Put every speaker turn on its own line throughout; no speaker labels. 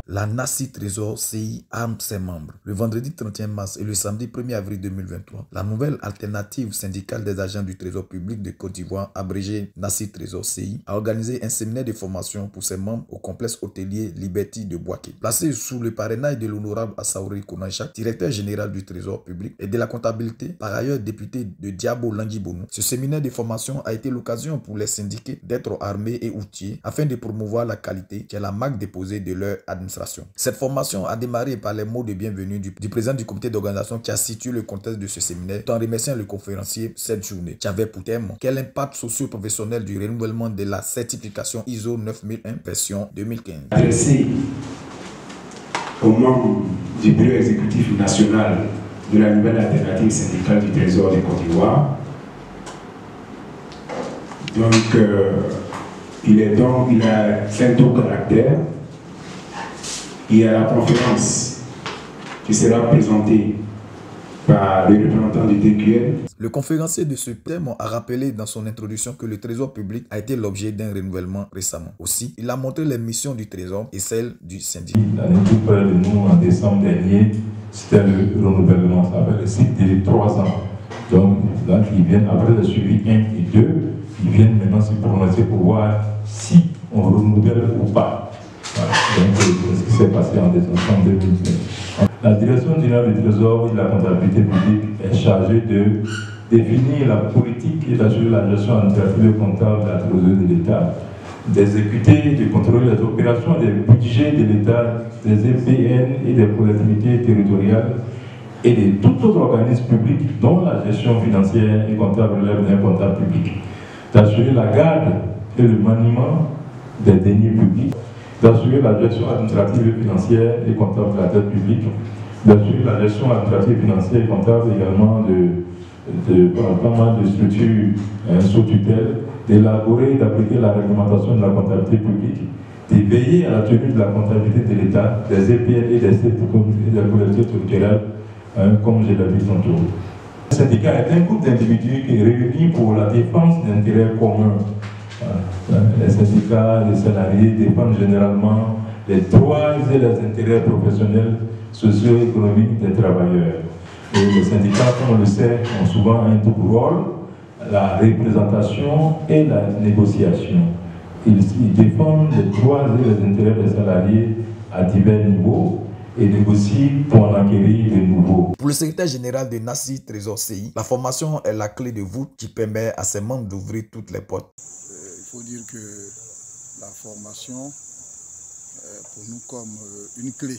La NACI Trésor CI arme ses membres. Le vendredi 31 mars et le samedi 1er avril 2023, la nouvelle alternative syndicale des agents du Trésor public de Côte d'Ivoire, abrégée NACI Trésor CI, a organisé un séminaire de formation pour ses membres au complexe hôtelier Liberty de Boaké. Placé sous le parrainage de l'honorable Assaouri Kounanchak, directeur général du Trésor public et de la comptabilité, par ailleurs député de Diabo Langui-Bonou. Ce séminaire de formation a été l'occasion pour les syndiqués d'être armés et outillés afin de promouvoir la qualité qui est la marque déposée de leur administration. Cette formation a démarré par les mots de bienvenue du président du comité d'organisation qui a situé le contexte de ce séminaire, tout en remerciant le conférencier cette journée, qui avait pour thème quel impact socio-professionnel du renouvellement de la certification ISO 9001 version 2015.
Adressé aux membres du bureau exécutif national de la nouvelle alternative syndicale du Trésor de Côte d'Ivoire. Donc, il a un double caractère. Il y a la conférence qui sera présentée par le représentant du TQL.
Le conférencier de ce thème a rappelé dans son introduction que le Trésor public a été l'objet d'un renouvellement récemment. Aussi, il a montré les missions du Trésor et celles du syndicat.
L'année tout près de nous, en décembre dernier, c'était le renouvellement. Ça fait le cycle de 3 ans. Donc, là, ils viennent après le suivi 1 et 2, ils viennent maintenant se prononcer pour voir si on renouvelle ou pas. Voilà. Donc, c'est ce qui s'est passé en décembre 2020. La direction générale du Trésor et de la comptabilité publique est chargée de définir la politique et d'assurer la gestion administrative et comptable de la trésorerie de l'État, d'exécuter et de contrôler les opérations des budgets de l'État, des EPN et des collectivités territoriales et de tout autre organisme public dont la gestion financière et comptable relève d'un comptable public, d'assurer la garde et le maniement des deniers publics, d'assurer la gestion administrative et financière et comptable de la dette publique, d'assurer la gestion administrative, financière et comptable également de pas mal de structures sous tutelle, d'élaborer et d'appliquer la réglementation de la comptabilité publique, de veiller à la tenue de la comptabilité de l'État, des EPN et des collectivités territoriales, comme je l'ai dit tantôt. Le syndicat est un groupe d'individus qui est réuni pour la défense d'intérêts communs. Les syndicats, les salariés défendent généralement les droits et les intérêts professionnels, socio-économiques des travailleurs. Et les syndicats, comme on le sait, ont souvent un double rôle, la représentation et la négociation. Ils défendent les droits et les intérêts des salariés à divers niveaux et négocient pour en acquérir de nouveaux.
Pour le secrétaire général de NACI Trésor CI, la formation est la clé de voûte qui permet à ses membres d'ouvrir toutes les portes.
Il faut dire que la formation est pour nous comme une clé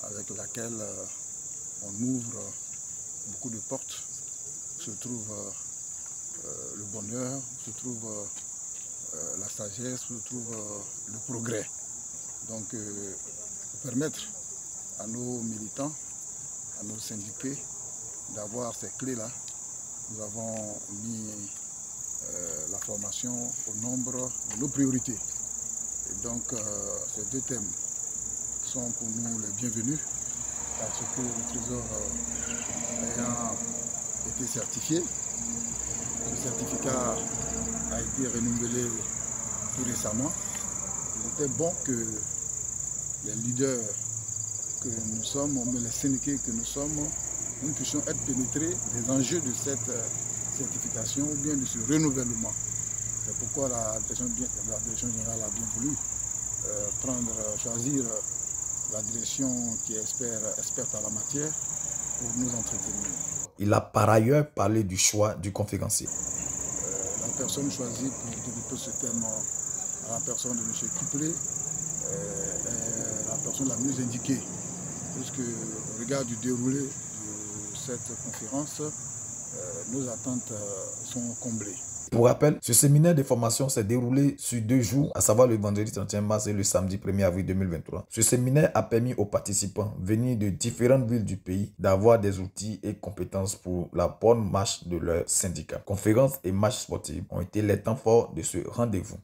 avec laquelle on ouvre beaucoup de portes. Se trouve le bonheur, se trouve la sagesse, se trouve le progrès. Donc, pour permettre à nos militants, à nos syndiqués d'avoir ces clés-là, nous avons mis la formation au nombre de nos priorités. Et donc, ces deux thèmes sont pour nous les bienvenus parce que le Trésor ayant été certifié, le certificat a été renouvelé tout récemment. Il était bon que les leaders que nous sommes, mais les syndiqués que nous sommes, nous puissions être pénétrés des enjeux de cette certification ou bien de ce renouvellement. C'est pourquoi la direction générale a bien voulu choisir la direction qui est experte en la matière pour nous entretenir.
Il a par ailleurs parlé du choix du conférencier.
La personne choisie pour développer ce thème, la personne de M. Kiplé, est la personne la mieux indiquée, puisque au regard du déroulé de cette conférence, nos attentes sont comblées.
Pour rappel, ce séminaire de formation s'est déroulé sur 2 jours, à savoir le vendredi 31 mars et le samedi 1er avril 2023. Ce séminaire a permis aux participants venus de différentes villes du pays d'avoir des outils et compétences pour la bonne marche de leur syndicat. Conférences et matchs sportifs ont été les temps forts de ce rendez-vous.